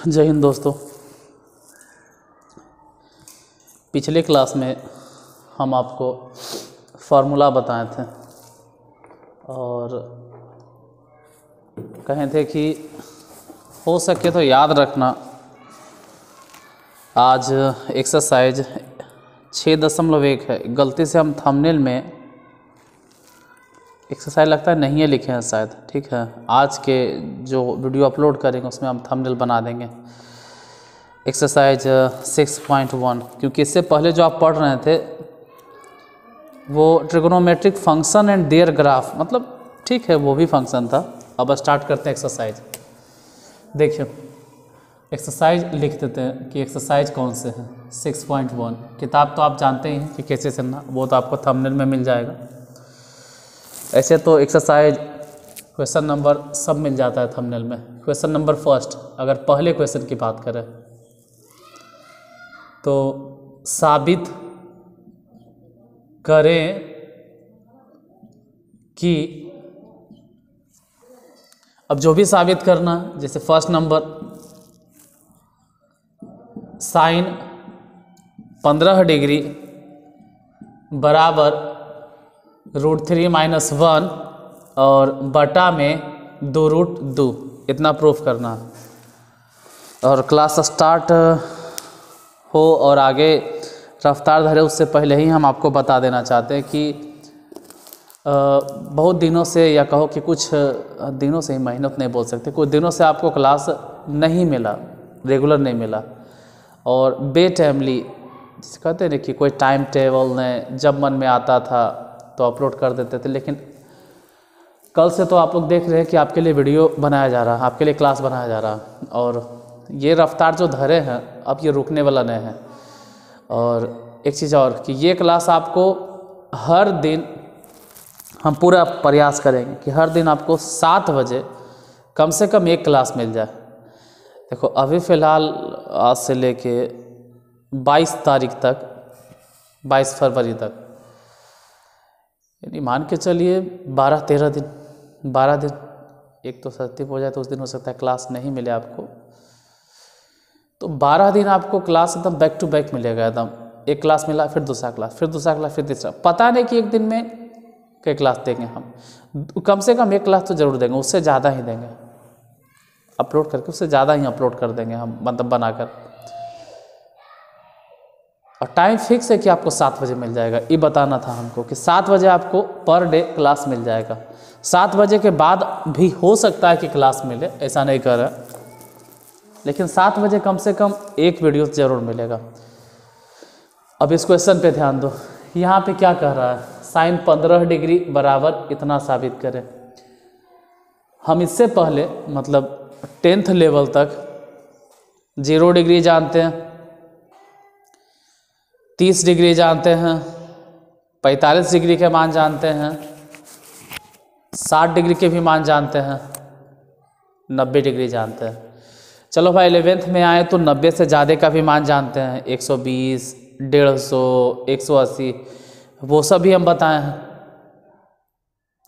जय हिंद दोस्तों। पिछले क्लास में हम आपको फार्मूला बताए थे और कहे थे कि हो सके तो याद रखना। आज एक्सरसाइज 6.1 है। गलती से हम थंबनेल में एक्सरसाइज लगता है नहीं है लिखे हैं शायद, ठीक है। आज के जो वीडियो अपलोड करेंगे उसमें हम थंबनेल बना देंगे। एक्सरसाइज 6.1, क्योंकि इससे पहले जो आप पढ़ रहे थे वो trigonometric function and their graph, मतलब ठीक है वो भी फंक्शन था। अब स्टार्ट करते हैं एक्सरसाइज। देखिए एक्सरसाइज लिख देते हैं कि एक्सरसाइज कौन से हैं। 6.1 किताब तो आप जानते ही हैं कि कैसे चलना, वो तो आपको थंबनेल में मिल जाएगा। ऐसे तो एक्सरसाइज क्वेश्चन नंबर सब मिल जाता है थंबनेल में। क्वेश्चन नंबर फर्स्ट, अगर पहले क्वेश्चन की बात करें तो साबित करें कि, अब जो भी साबित करना, जैसे फर्स्ट नंबर साइन 15 डिग्री बराबर √3 - 1 और बटा में 2√2, इतना प्रूफ करना है। और क्लास स्टार्ट हो और आगे रफ्तार धरे उससे पहले ही हम आपको बता देना चाहते हैं कि बहुत दिनों से, या कहो कि कुछ दिनों से ही, महीनों तो नहीं बोल सकते, कुछ दिनों से आपको क्लास नहीं मिला, रेगुलर नहीं मिला। और बेटाइमली जिसे कहते हैं ना कि कोई टाइम टेबल नहीं, जब मन में आता था तो अपलोड कर देते थे। लेकिन कल से तो आप लोग देख रहे हैं कि आपके लिए वीडियो बनाया जा रहा है, आपके लिए क्लास बनाया जा रहा है। और ये रफ्तार जो धरे हैं अब ये रुकने वाला नहीं है। और एक चीज़ और कि ये क्लास आपको हर दिन, हम पूरा प्रयास करेंगे कि हर दिन आपको 7 बजे कम से कम एक क्लास मिल जाए। देखो अभी फ़िलहाल आज से लेके 22 तारीख तक, 22 फरवरी तक, यानी मान के चलिए 12-13 दिन, 12 दिन, एक तो सर्दी हो जाए तो उस दिन हो सकता है क्लास नहीं मिले आपको, तो 12 दिन आपको क्लास एकदम बैक टू बैक मिलेगा। एकदम एक क्लास मिला, फिर दूसरा क्लास, फिर दूसरा क्लास, फिर तीसरा। पता नहीं कि एक दिन में कई क्लास देंगे हम, कम से कम एक क्लास तो ज़रूर देंगे, उससे ज़्यादा ही देंगे अपलोड करके, उससे ज़्यादा ही अपलोड कर देंगे हम, मतलब बनाकर। और टाइम फिक्स है कि आपको 7 बजे मिल जाएगा, ये बताना था हमको कि 7 बजे आपको पर डे क्लास मिल जाएगा। 7 बजे के बाद भी हो सकता है कि क्लास मिले, ऐसा नहीं कर रहा, लेकिन 7 बजे कम से कम एक वीडियो ज़रूर मिलेगा। अब इस क्वेश्चन पे ध्यान दो, यहाँ पे क्या कह रहा है, साइन 15 डिग्री बराबर इतना साबित करें। हम इससे पहले मतलब 10th लेवल तक 0 डिग्री जानते हैं, 30 डिग्री जानते हैं, 45 डिग्री के मान जानते हैं, 60 डिग्री के भी मान जानते हैं, 90 डिग्री जानते हैं। चलो भाई 11th में आए तो 90 से ज़्यादा का भी मान जानते हैं, 120, 150, 180, वो सब भी हम बताए हैं।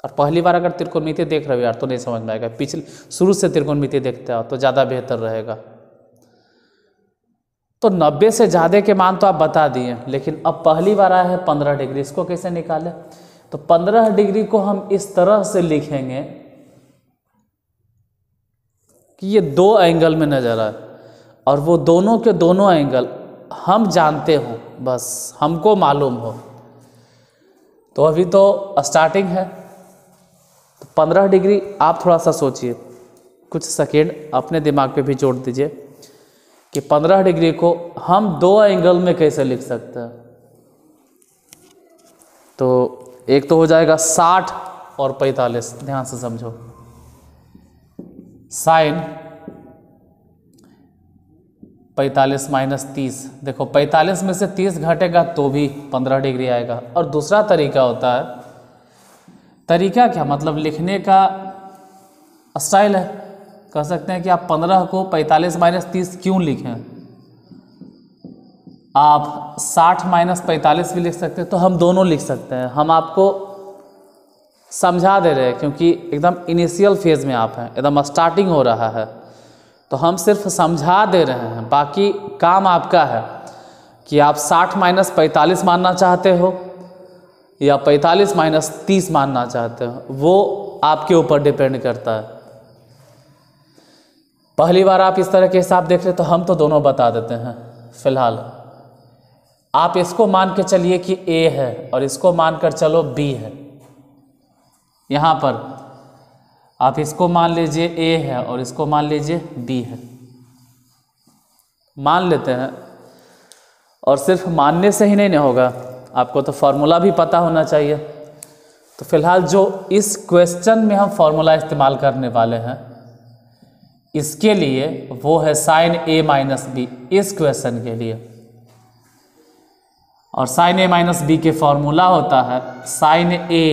और पहली बार अगर त्रिकोणमिति देख रहे हो यार तो नहीं समझ में आएगा, पिछले शुरू से त्रिकोणमिति देखते हो तो ज़्यादा बेहतर रहेगा। तो 90 से ज़्यादा के मान तो आप बता दिए, लेकिन अब पहली बार आया है 15 डिग्री, इसको कैसे निकालें? तो 15 डिग्री को हम इस तरह से लिखेंगे कि ये 2 एंगल में नज़र आए और वो दोनों के दोनों एंगल हम जानते हो, बस हमको मालूम हो। तो अभी तो स्टार्टिंग है, तो 15 डिग्री आप थोड़ा सा सोचिए, कुछ सेकेंड अपने दिमाग पे भी जोड़ दीजिए कि 15 डिग्री को हम 2 एंगल में कैसे लिख सकते हैं। तो एक तो हो जाएगा 60 और 45, ध्यान से समझो। साइन 45 - 30, देखो 45 में से 30 घटेगा तो भी 15 डिग्री आएगा। और दूसरा तरीका होता है, तरीका क्या मतलब लिखने का स्टाइल है, कह सकते हैं कि आप 15 को 45 - 30 क्यों लिखें, आप 60 - 45 भी लिख सकते हैं, तो हम दोनों लिख सकते हैं। हम आपको समझा दे रहे हैं क्योंकि एकदम इनिशियल फेज में आप हैं, एकदम स्टार्टिंग हो रहा है। तो हम सिर्फ समझा दे रहे हैं, बाकी काम आपका है कि आप 60 माइनस 45 मानना चाहते हो या 45 माइनस 30 मानना चाहते हो, वो आपके ऊपर डिपेंड करता है। पहली बार आप इस तरह के हिसाब देख रहे तो हम तो दोनों बता देते हैं। फिलहाल आप इसको मान के चलिए कि A है और इसको मानकर चलो B है। यहाँ पर आप इसको मान लीजिए A है और इसको मान लीजिए B है, मान लेते हैं। और सिर्फ मानने से ही नहीं होगा, आपको तो फॉर्मूला भी पता होना चाहिए। तो फिलहाल जो इस क्वेश्चन में हम फॉर्मूला इस्तेमाल करने वाले हैं इसके लिए वो है साइन A माइनस बी, इस क्वेश्चन के लिए। और साइन A माइनस बी के फॉर्मूला होता है sine A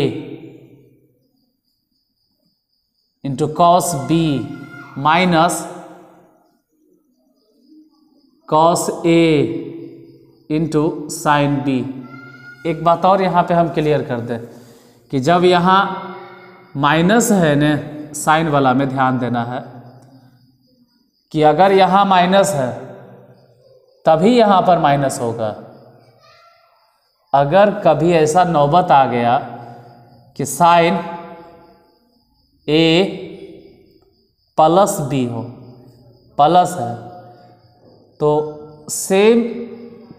into cos B minus cos A into sine B। एक बात और यहाँ पे हम क्लियर कर दें कि जब यहाँ माइनस है ने साइन वाला में ध्यान देना है कि अगर यहाँ माइनस है तभी यहाँ पर माइनस होगा। अगर कभी ऐसा नौबत आ गया कि साइन A प्लस B हो, प्लस है, तो सेम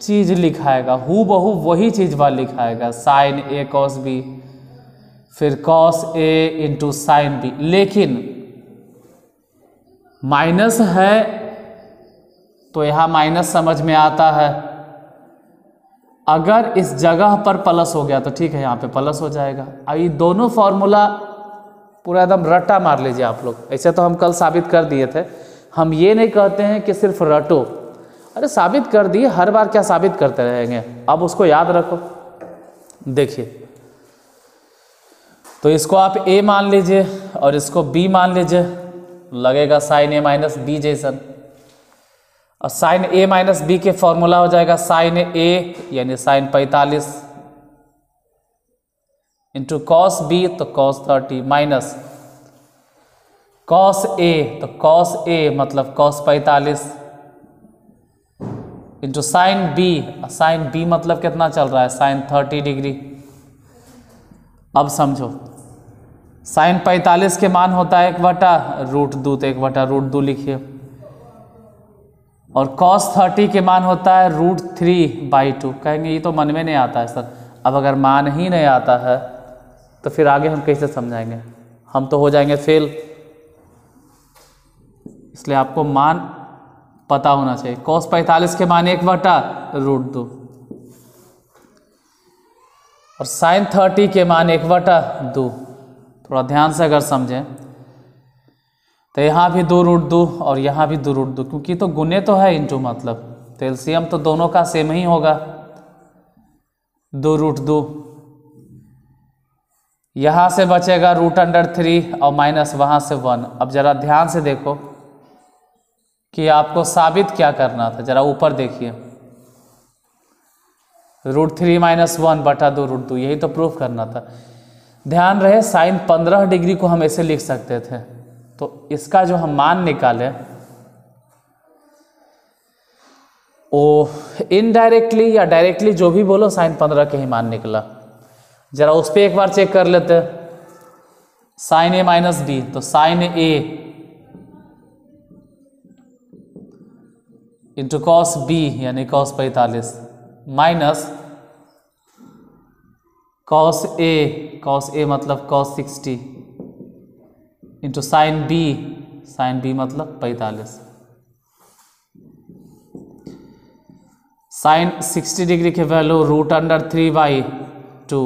चीज़ लिखाएगा, हूबहू वही चीज़ वह लिखाएगा, साइन A कॉस B, फिर cos A into sine B। लेकिन माइनस है तो यहाँ माइनस समझ में आता है। अगर इस जगह पर प्लस हो गया तो ठीक है, यहाँ पे प्लस हो जाएगा। अब ये दोनों फॉर्मूला पूरा एकदम रट्टा मार लीजिए आप लोग। ऐसे तो हम कल साबित कर दिए थे, हम ये नहीं कहते हैं कि सिर्फ रटो। अरे साबित कर दिए, हर बार क्या साबित करते रहेंगे, अब उसको याद रखो। देखिए, तो इसको आप A मान लीजिए और इसको B मान लीजिए, लगेगा साइन A माइनस बी जैसन। और साइन A माइनस बी के फॉर्मूला हो जाएगा साइन A यानी साइन 45 इंटू कॉस B तो कॉस 30 माइनस कॉस A तो कॉस A मतलब cos 45 into sine B, sine B मतलब कितना चल रहा है, साइन 30 डिग्री। अब समझो, साइन 45 के मान होता है 1/√2, तो 1/√2 लिखिए। और cos 30 के मान होता है √3/2। कहेंगे ये तो मन में नहीं आता है सर। अब अगर मान ही नहीं आता है तो फिर आगे हम कैसे समझाएंगे, हम तो हो जाएंगे फेल। इसलिए आपको मान पता होना चाहिए। cos 45 के मान 1/√2 और साइन 30 के मान 1/2। थोड़ा ध्यान से अगर समझें तो यहाँ भी 2√2 और यहाँ भी 2√2, क्योंकि तो गुने तो है इंटू मतलब, तो एलसीएम तो दोनों का सेम ही होगा 2√2। यहाँ से बचेगा √3 और माइनस वहाँ से 1। अब जरा ध्यान से देखो कि आपको साबित क्या करना था, जरा ऊपर देखिए, √3 - 1/2√2, यही तो प्रूफ करना था। ध्यान रहे साइन 15 डिग्री को हम ऐसे लिख सकते थे, तो इसका जो हम मान निकाले वो इनडायरेक्टली या डायरेक्टली जो भी बोलो साइन 15 के ही मान निकला। जरा उस पर एक बार चेक कर लेते। साइन A माइनस बी, तो sine A into cos B यानी कॉस 45 माइनस कॉस A मतलब कॉस 60 इंटू साइन B मतलब 45। साइन 60 डिग्री के वैल्यू √3/2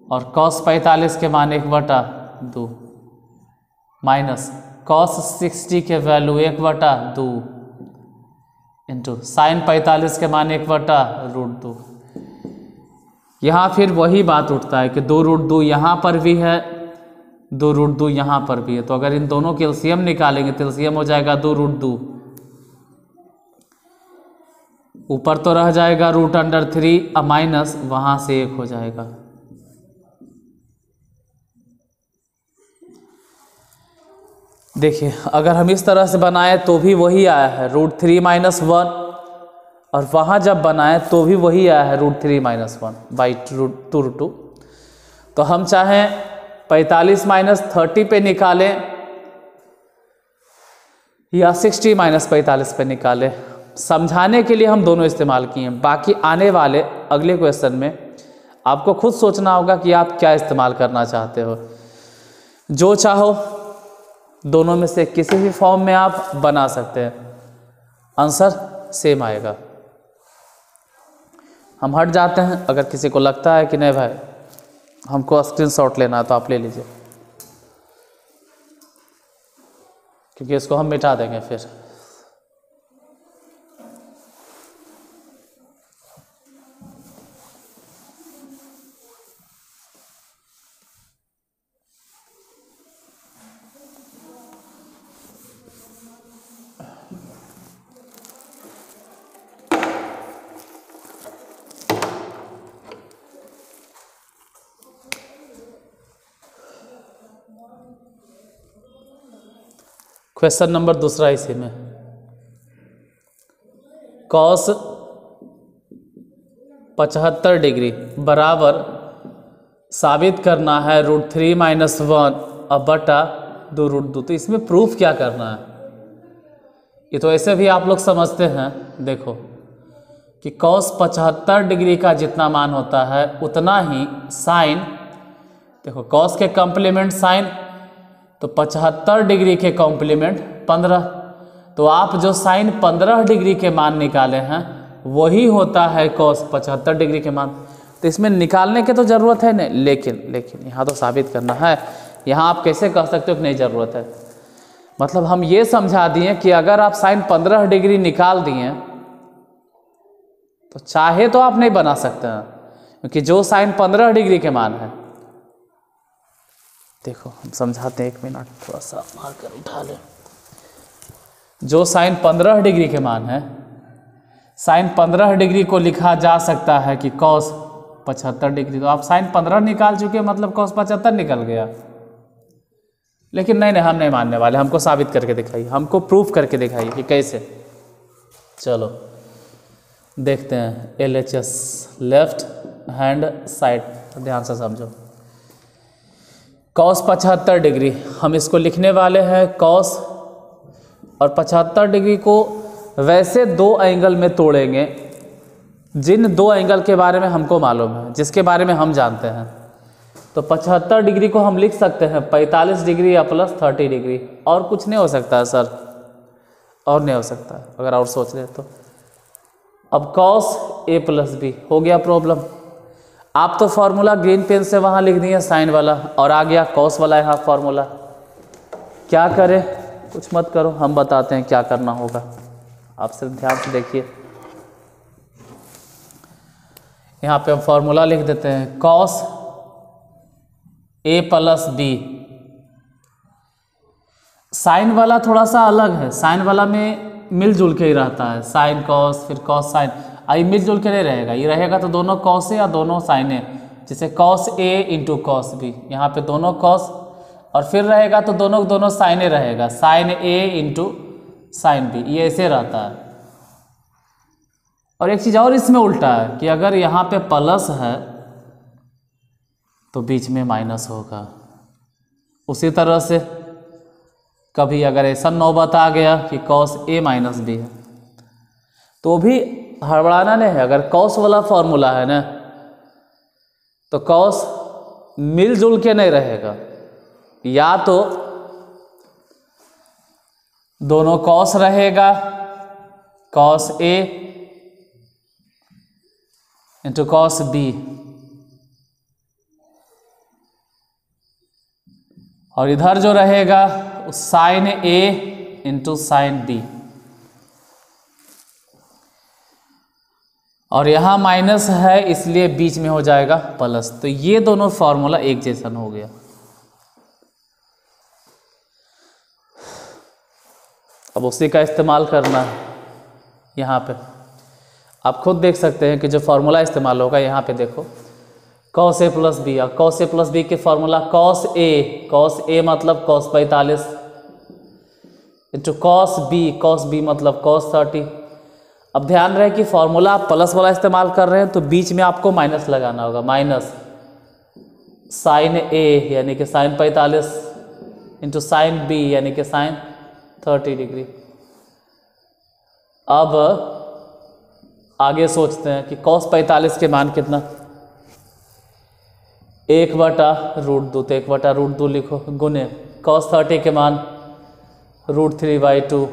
और कॉस 45 के मान 1/2 माइनस कॉस 60 के वैल्यू 1/2 इंटू साइन 45 के मान 1/√2। यहाँ फिर वही बात उठता है कि 2√2 यहाँ पर भी है, 2√2 यहाँ पर भी है, तो अगर इन दोनों के एलसीएम निकालेंगे तो एलसीएम हो जाएगा 2√2, ऊपर तो रह जाएगा √3 माइनस वहाँ से 1 हो जाएगा। देखिए अगर हम इस तरह से बनाए तो भी वही आया है √3 - 1, और वहाँ जब बनाए तो भी वही आया है √3 - 1/√2। तो हम चाहें 45 - 30 पे निकालें या 60 - 45 पे निकालें, समझाने के लिए हम दोनों इस्तेमाल किए हैं। बाकी आने वाले अगले क्वेश्चन में आपको खुद सोचना होगा कि आप क्या इस्तेमाल करना चाहते हो। जो चाहो दोनों में से किसी भी फॉर्म में आप बना सकते हैं, आंसर सेम आएगा। हम हट जाते हैं। अगर किसी को लगता है कि नहीं भाई हमको स्क्रीनशॉट लेना है तो आप ले लीजिए, क्योंकि इसको हम मिटा देंगे फिर। क्वेश्चन नंबर दूसरा इसी में, कॉस 75 डिग्री बराबर साबित करना है √3 - 1/2√2। तो इसमें प्रूफ क्या करना है? ये तो ऐसे भी आप लोग समझते हैं। देखो कि कॉस 75 डिग्री का जितना मान होता है उतना ही साइन, देखो कॉस के कॉम्प्लीमेंट साइन, तो 75 डिग्री के कॉम्प्लीमेंट 15। तो आप जो साइन 15 डिग्री के मान निकाले हैं वही होता है कॉस 75 डिग्री के मान। तो इसमें निकालने की तो ज़रूरत है नहीं, लेकिन यहाँ तो साबित करना है। यहाँ आप कैसे कह सकते हो कि नहीं ज़रूरत है? मतलब हम ये समझा दिए कि अगर आप साइन 15 डिग्री निकाल दिए तो चाहे तो आप नहीं बना सकते हैं, क्योंकि जो साइन 15 डिग्री के मान है, देखो हम समझाते हैं, 1 मिनट थोड़ा सा मार्कर उठा लें। जो साइन 15 डिग्री के मान है, साइन 15 डिग्री को लिखा जा सकता है कि कॉस 75 डिग्री। तो आप साइन 15 निकाल चुके, मतलब कॉस 75 निकल गया। लेकिन नहीं, हम नहीं मानने वाले, हमको साबित करके दिखाइए, हमको प्रूफ करके दिखाइए कि कैसे। चलो देखते हैं। LHS लेफ्ट हैंड साइड, ध्यान से समझो। कॉस 75 डिग्री हम इसको लिखने वाले हैं कॉस, और 75 डिग्री को वैसे दो एंगल में तोड़ेंगे जिन दो एंगल के बारे में हमको मालूम है, जिसके बारे में हम जानते हैं। तो 75 डिग्री को हम लिख सकते हैं 45 डिग्री या +30 डिग्री, और कुछ नहीं हो सकता है सर, और नहीं हो सकता है अगर और सोच रहे तो। अब cos A + B हो गया प्रॉब्लम। आप तो फॉर्मूला ग्रीन पेन से वहाँ लिख दिए साइन वाला, और आ गया cos वाला यहाँ फॉर्मूला। क्या करें? कुछ मत करो, हम बताते हैं क्या करना होगा, आप सिर्फ ध्यान से देखिए। यहाँ पे हम फॉर्मूला लिख देते हैं cos A + B। साइन वाला थोड़ा सा अलग है, साइन वाला में मिलजुल के ही रहता है, साइन कॉस फिर कॉस साइन। आई मिलजुल के नहीं रहेगा, ये रहेगा तो दोनों कॉस ए या दोनों साइन ए, जैसे cos A × cos B। यहाँ पे दोनों कॉस, और फिर रहेगा तो दोनों साइन ए रहेगा, साइन A × साइन B, ये ऐसे रहता है। और एक चीज़ और इसमें उल्टा है कि अगर यहाँ पे प्लस है तो बीच में माइनस होगा। उसी तरह से कभी अगर ऐसा नौबत आ गया कि cos A - B है तो भी हड़बड़ाना नहीं है। अगर cos वाला फॉर्मूला है ना, तो cos मिलजुल के नहीं रहेगा, या तो दोनों cos रहेगा, cos A × cos B, और इधर जो रहेगा साइन A × साइन B, और यहाँ माइनस है इसलिए बीच में हो जाएगा प्लस। तो ये दोनों फॉर्मूला एक जैसा हो गया। अब उसी का इस्तेमाल करना है यहाँ पे। आप खुद देख सकते हैं कि जो फॉर्मूला इस्तेमाल होगा, यहाँ पे देखो cos A + B, और cos A + B के फॉर्मूला cos A मतलब cos 45, इंटू कॉस बी मतलब कॉस 30। अब ध्यान रहे कि फॉर्मूला आप प्लस वाला इस्तेमाल कर रहे हैं तो बीच में आपको माइनस लगाना होगा, माइनस साइन ए यानी कि साइन 45 इंटू साइन बी यानी कि साइन 30 डिग्री। अब आगे सोचते हैं कि कॉस 45 के मान कितना, 1/√2, तो 1/√2 लिखो, गुने कॉस 30 के मान √3/2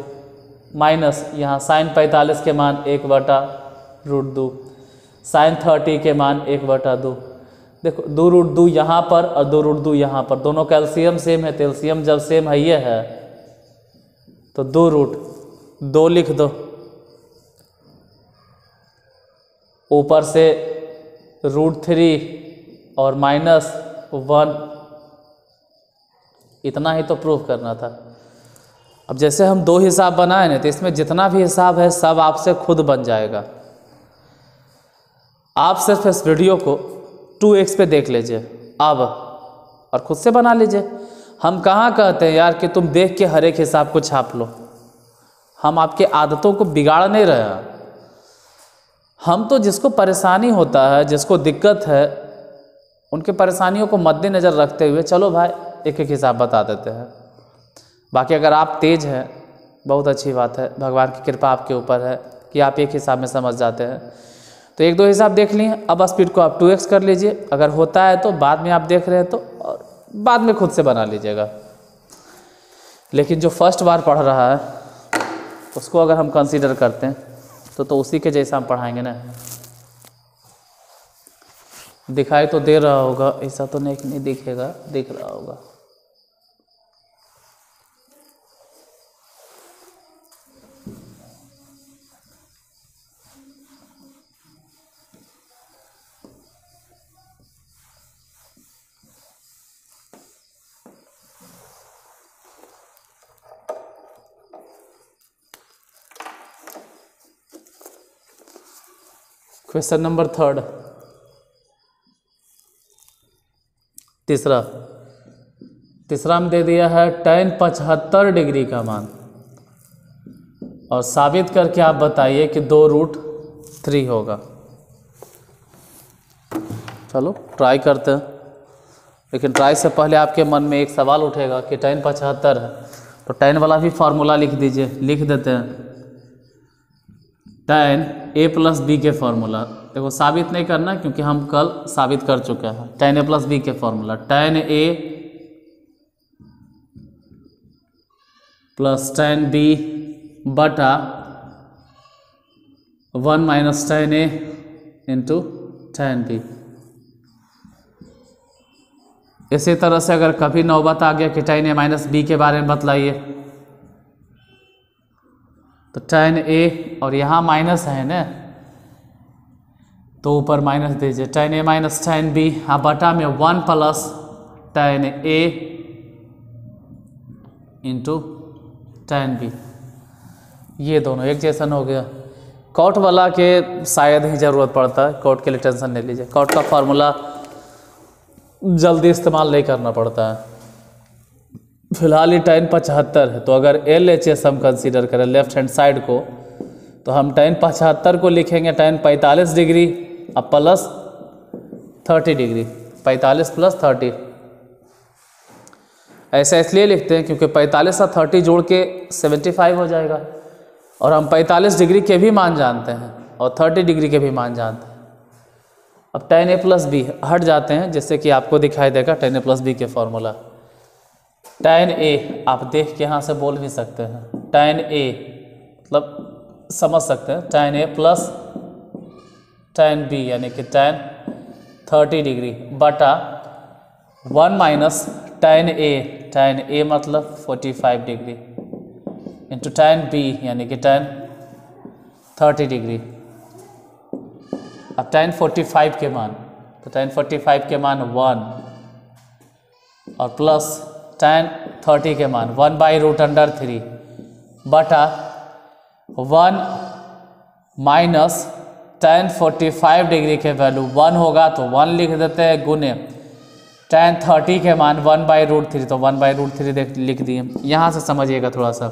माइनस यहाँ साइन 45 के मान 1/√2, साइन 30 के मान 1/2। देखो 2√2 यहाँ पर और 2√2 यहाँ पर, दोनों का एलसीएम सेम है, तो एलसीएम जब सेम है ये है तो 2√2 लिख दो, ऊपर से √3 और -1, इतना ही तो प्रूफ करना था। अब जैसे हम दो हिसाब बनाए ना, तो इसमें जितना भी हिसाब है सब आपसे खुद बन जाएगा। आप सिर्फ इस वीडियो को 2x पे देख लीजिए अब और खुद से बना लीजिए। हम कहाँ कहते हैं यार कि तुम देख के हर एक हिसाब को छाप लो, हम आपके आदतों को बिगाड़ नहीं रहे हैं। हम तो जिसको परेशानी होता है, जिसको दिक्कत है, उनके परेशानियों को मद्देनज़र रखते हुए चलो भाई एक एक हिसाब बता देते हैं। बाकी अगर आप तेज हैं बहुत अच्छी बात है, भगवान की कृपा आपके ऊपर है कि आप एक हिसाब में समझ जाते हैं। तो एक दो हिसाब देख लिए, अब स्पीड को आप 2x कर लीजिए, अगर होता है तो बाद में आप देख रहे हैं तो और बाद में खुद से बना लीजिएगा। लेकिन जो फर्स्ट बार पढ़ रहा है उसको अगर हम कंसीडर करते हैं तो उसी के जैसा हम पढ़ाएंगे ना। दिखाई तो दे रहा होगा, ऐसा तो नहीं दिखेगा, दिख रहा होगा। क्वेश्चन नंबर 3 तीसरा में दे दिया है tan 75 डिग्री का मान, और साबित करके आप बताइए कि 2√3 होगा। चलो ट्राई करते हैं, लेकिन ट्राई से पहले आपके मन में एक सवाल उठेगा कि tan 75 है तो tan वाला भी फार्मूला लिख दीजिए। लिख देते हैं tan a + b के फार्मूला। देखो साबित नहीं करना क्योंकि हम कल साबित कर चुके हैं। tan a + b के formula, tan a + tan b बटा 1 - tan a into tan b। इसी तरह से अगर कभी नौबत आ गया कि tan a - b के बारे में बतलाइए, तो tan a और यहाँ माइनस है ना, तो ऊपर माइनस दीजिए, tan a - tan b, हाँ बटा में 1 + tan a into tan b। ये दोनों एक जैसन हो गया। कॉट वाला के शायद ही ज़रूरत पड़ता है, कॉट के लिए टेंशन ले लीजिए। कॉट का फार्मूला जल्दी इस्तेमाल नहीं करना पड़ता है। फिलहाल ये tan 75 है, तो अगर LHS हम कंसीडर करें लेफ्ट हैंड साइड को, तो हम tan 75 को लिखेंगे tan 45 डिग्री अब प्लस 30 डिग्री, 45 + 30। ऐसा इसलिए लिखते हैं क्योंकि 45 और 30 जोड़ के 75 हो जाएगा, और हम 45 डिग्री के भी मान जानते हैं और 30 डिग्री के भी मान जानते हैं। अब tan a + b हट जाते हैं, जिससे कि आपको दिखाई देगा tan a + b के फॉर्मूला। tan a आप देख के यहाँ से बोल भी सकते हैं, tan a मतलब समझ सकते हैं, tan a + tan b यानी कि tan 30 डिग्री बटा 1 - tan a मतलब 45 डिग्री इंटू tan b यानी कि tan 30 डिग्री। अब tan 45 के मान, तो tan 45 के मान 1 और प्लस tan 30 के मान 1/√3 बटा 1 माइनस tan 45 डिग्री के वैल्यू 1 होगा तो 1 लिख देते हैं, गुने tan 30 के मान 1/√3, तो 1/√3 लिख दिए। यहाँ से समझिएगा थोड़ा सा,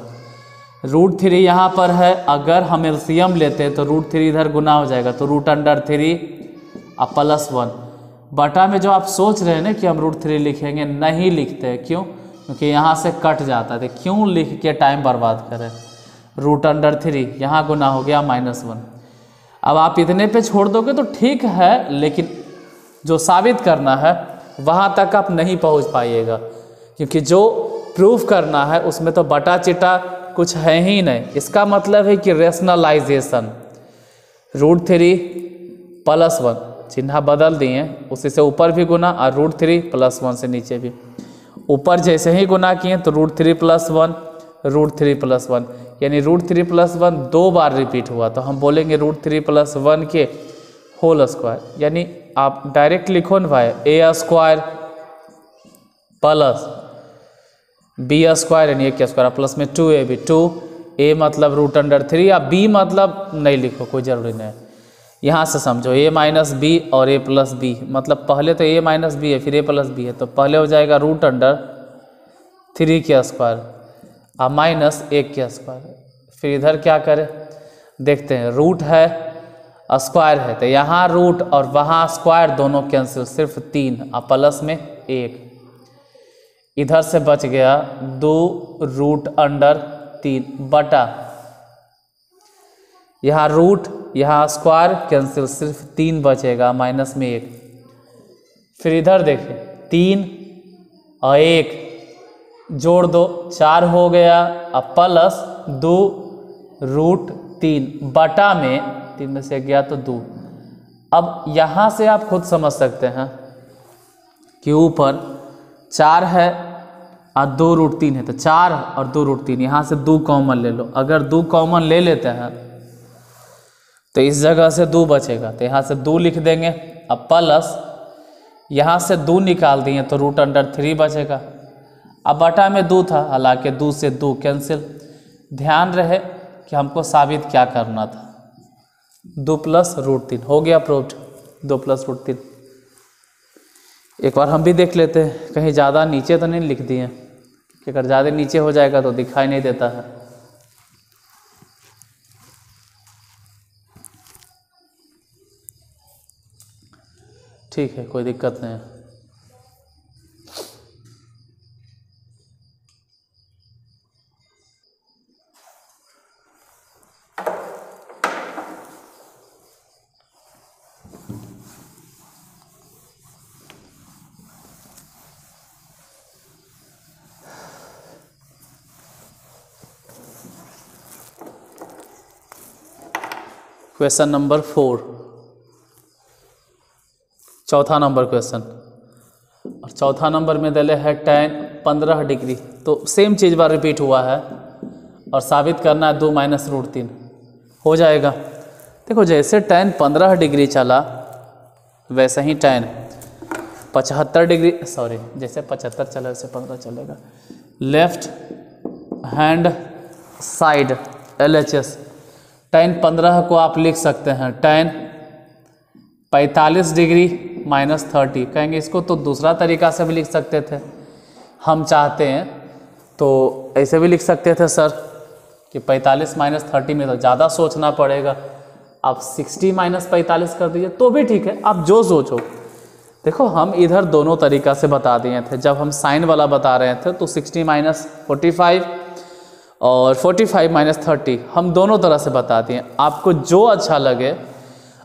√3 यहाँ पर है, अगर हम एलसीएम लेते हैं तो √3 इधर गुना हो जाएगा, तो √3 और +1 बटा में जो आप सोच रहे हैं ना कि हम √3 लिखेंगे, नहीं लिखते। क्यों? क्योंकि यहाँ से कट जाता है। क्यों लिख के टाइम बर्बाद करें। √3 यहाँ गुना हो गया -1। अब आप इतने पे छोड़ दोगे तो ठीक है, लेकिन जो साबित करना है वहाँ तक आप नहीं पहुँच पाइएगा, क्योंकि जो प्रूफ करना है उसमें तो बटा चिटा कुछ है ही नहीं। इसका मतलब है कि रेशनलाइजेशन √3 +1 चिन्ह बदल दिए, उसी से ऊपर भी गुना और √3 +1 से नीचे भी। ऊपर जैसे ही गुना किए तो √3 +1 √3 +1 यानी √3 +1 2 बार रिपीट हुआ, तो हम बोलेंगे √3 +1 के होल स्क्वायर। यानी आप डायरेक्ट लिखो ना भाई, a² प्लस b² यानी a² प्लस में 2ab 2a मतलब √3 या b मतलब नहीं लिखो, कोई ज़रूरी नहीं। यहाँ से समझो a - b और a + b, मतलब पहले तो a - b है फिर a + b है, तो पहले हो जाएगा √3² और -1²। फिर इधर क्या करें देखते हैं, रूट है स्क्वायर है, तो यहाँ रूट और वहाँ स्क्वायर दोनों कैंसिल, सिर्फ 3 और प्लस में 1। इधर से बच गया 2 √3 बटा यहाँ रूट यहाँ स्क्वायर कैंसिल, सिर्फ 3 बचेगा माइनस में 1। फिर इधर देखिए 3 और 1 जोड़ दो 4 हो गया, अब प्लस 2 √3 बटा में 3 में से गया तो 2। अब यहाँ से आप खुद समझ सकते हैं कि ऊपर 4 है और 2 √3 है, तो 4 और 2 √3, यहाँ से 2 कॉमन ले लो। अगर 2 कॉमन ले लेते हैं तो इस जगह से 2 बचेगा, तो यहाँ से 2 लिख देंगे। अब प्लस यहाँ से 2 निकाल दिए तो √3 बचेगा। अब बटा में 2 था, हालांकि 2 से 2 कैंसिल। ध्यान रहे कि हमको साबित क्या करना था, 2 + √3 हो गया प्रूव्ड, 2 + √3। एक बार हम भी देख लेते हैं, कहीं ज़्यादा नीचे तो नहीं लिख दिए, कि अगर ज़्यादा नीचे हो जाएगा तो दिखाई नहीं देता है। ठीक है, कोई दिक्कत नहीं है। क्वेश्चन नंबर 4, चौथा नंबर क्वेश्चन, और चौथा नंबर में दिले है tan 15 डिग्री। तो सेम चीज़ बार रिपीट हुआ है और साबित करना है 2 - √3 हो जाएगा। देखो जैसे tan 15 डिग्री चला वैसे ही tan 75 डिग्री, सॉरी जैसे 75 चला वैसे 15 चलेगा। Left hand side LHS tan 15 को आप लिख सकते हैं tan 45 डिग्री -30, कहेंगे इसको तो दूसरा तरीका से भी लिख सकते थे, हम चाहते हैं तो ऐसे भी लिख सकते थे सर कि 45 - 30 में तो ज़्यादा सोचना पड़ेगा, आप 60 - 45 कर दीजिए तो भी ठीक है, आप जो सोचो। देखो हम इधर दोनों तरीका से बता दिए थे, जब हम साइन वाला बता रहे थे तो 60 - 45 और 45 - 30 हम दोनों तरह से बता दिए। आपको जो अच्छा लगे,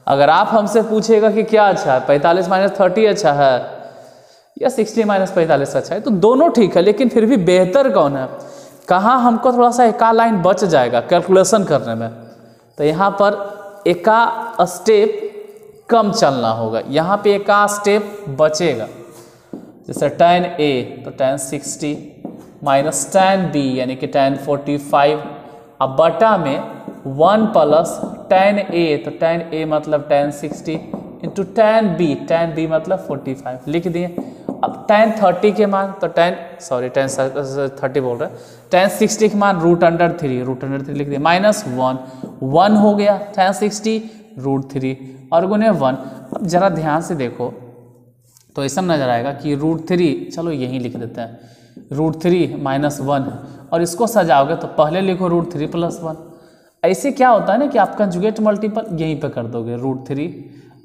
अगर आप हमसे पूछेगा कि क्या अच्छा है, 45 - 30 अच्छा है या 60 - 45 अच्छा है, तो दोनों ठीक है, लेकिन फिर भी बेहतर कौन है, कहाँ हमको थोड़ा सा एका लाइन बच जाएगा कैलकुलेशन करने में, तो यहाँ पर एका स्टेप कम चलना होगा, यहाँ पे एका स्टेप बचेगा। जैसे tan A तो tan 60 माइनस tan B यानी कि tan 45, अब बटा में 1 प्लस tan A, तो tan A मतलब tan 60 इंटू tan B मतलब 45 लिख दिए। अब tan 30 के मान तो tan 30 बोल रहे हैं, tan 60 के मान √3 लिख दिए, -1 हो गया tan 60 √3 और गुने 1। अब जरा ध्यान से देखो तो ऐसा नजर आएगा कि √3, चलो यहीं लिख देते हैं, √3 - 1 और इसको सजाओगे तो पहले लिखो √3 + 1। ऐसे क्या होता है ना कि आप कंजुगेट मल्टीपल यहीं पे कर दोगे, √3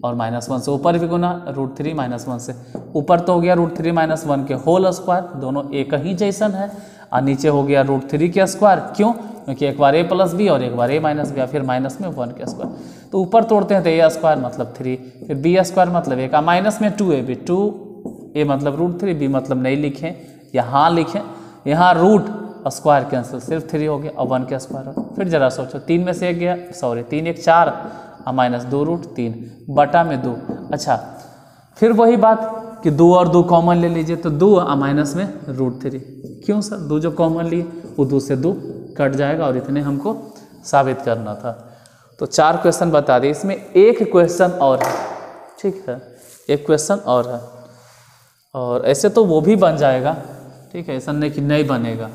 और -1 से ऊपर भी गुना, √3 -1 से ऊपर तो हो गया √3 - 1 के होल स्क्वायर, दोनों एक ही जैसन है, और नीचे हो गया √3 के स्क्वायर। क्यों? क्योंकि एक बार a + b और एक बार a - b, फिर माइनस में 1 के स्क्वायर। तो ऊपर तोड़ते हैं तो a स्क्वायर मतलब 3, फिर b स्क्वायर मतलब 1 का माइनस में 2ab, 2a मतलब √3, b मतलब नहीं लिखें, यहाँ लिखें, यहाँ रूट स्क्वायर कैंसिल, सिर्फ 3 हो गया और 1 के स्क्वायर। फिर जरा सोचो, 3 में से 1 गया, सॉरी 3 1 4 और -2√3 बटा में 2। अच्छा, फिर वही बात कि 2 और 2 कॉमन ले लीजिए, तो 2 और माइनस में √3। क्यों सर? 2 जो कॉमन लिए वो 2 से 2 कट जाएगा, और इतने हमको साबित करना था। तो 4 क्वेश्चन बता दिए, इसमें एक क्वेश्चन और है, ठीक है, एक क्वेश्चन और है, और ऐसे तो वो भी बन जाएगा, ठीक है, ऐसा नहीं कि नहीं बनेगा,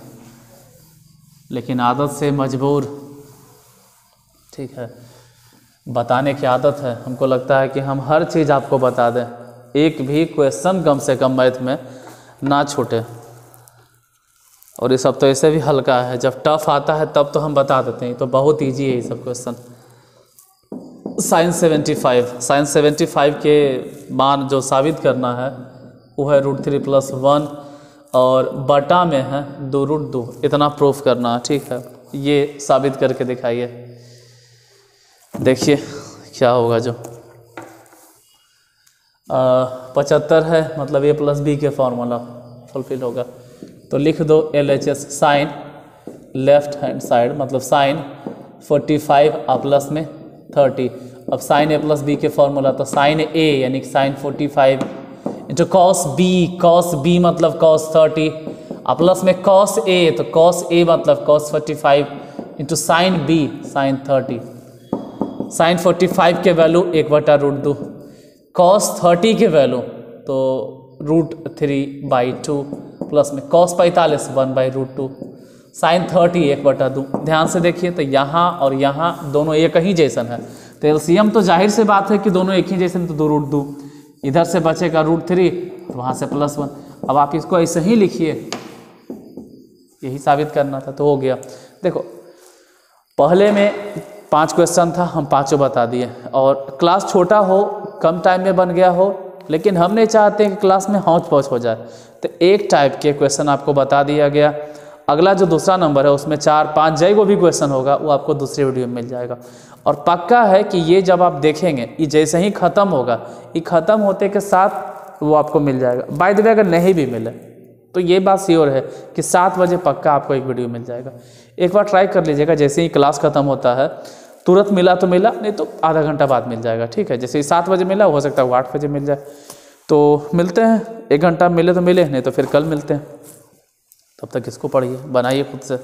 लेकिन आदत से मजबूर, ठीक है, बताने की आदत है। हमको लगता है कि हम हर चीज़ आपको बता दें, एक भी क्वेश्चन कम से कम मैथ में ना छूटे। और ये सब तो ऐसे भी हल्का है, जब टफ आता है तब तो हम बता देते हैं, तो बहुत इजी है ये सब क्वेश्चन। साइन 75 के मान जो साबित करना है वो है √3 + 1 और बटा में है 2√2, इतना प्रूफ करना है, ठीक है। ये साबित करके दिखाइए, देखिए क्या होगा। जो 75 है मतलब a + b के फॉर्मूला फुलफिल होगा, तो लिख दो LHS sine left hand side मतलब साइन 45 और प्लस में 30। अब साइन a + b के फॉर्मूला, तो साइन a यानी कि साइन 45 इंटू कॉस b मतलब कॉस 30 और प्लस में कॉस a, तो कॉस a मतलब cos 45 into sine b sine 30। Sine 45 के वैल्यू 1/√2, कॉस 30 के वैल्यू तो √3/2 प्लस में कॉस 45 1/√2, साइन 30 1/2। ध्यान से देखिए, तो यहाँ और यहाँ दोनों एक ही जैसन है, तो एलसीएम तो जाहिर से बात है कि दोनों एक ही जैसन, तो 2√2 इधर से बचेगा √3, तो वहाँ से +1। अब आप इसको ऐसे ही लिखिए, यही साबित करना था, तो हो गया। देखो पहले में 5 क्वेश्चन था, हम पाँचों बता दिए, और क्लास छोटा हो, कम टाइम में बन गया हो, लेकिन हम नहीं चाहते कि क्लास में हौच पौच हो जाए, तो एक टाइप के क्वेश्चन आपको बता दिया गया। अगला जो दूसरा नंबर है उसमें 4-5 जय को भी क्वेश्चन होगा, वो आपको दूसरे वीडियो में मिल जाएगा। और पक्का है कि ये जब आप देखेंगे, ये जैसे ही ख़त्म होगा, ये ख़त्म होते के साथ वो आपको मिल जाएगा। बाय द वे अगर नहीं भी मिले तो ये बात श्योर है कि 7 बजे पक्का आपको एक वीडियो मिल जाएगा। एक बार ट्राई कर लीजिएगा, जैसे ही क्लास ख़त्म होता है तुरंत मिला तो मिला, नहीं तो आधा घंटा बाद मिल जाएगा, ठीक है। जैसे ही 7 बजे मिला, हो सकता है वो 8 बजे मिल जाए। तो मिलते हैं, 1 घंटा मिले तो मिले, नहीं तो फिर कल मिलते हैं। तब तक इसको पढ़िए, बनाइए खुद से।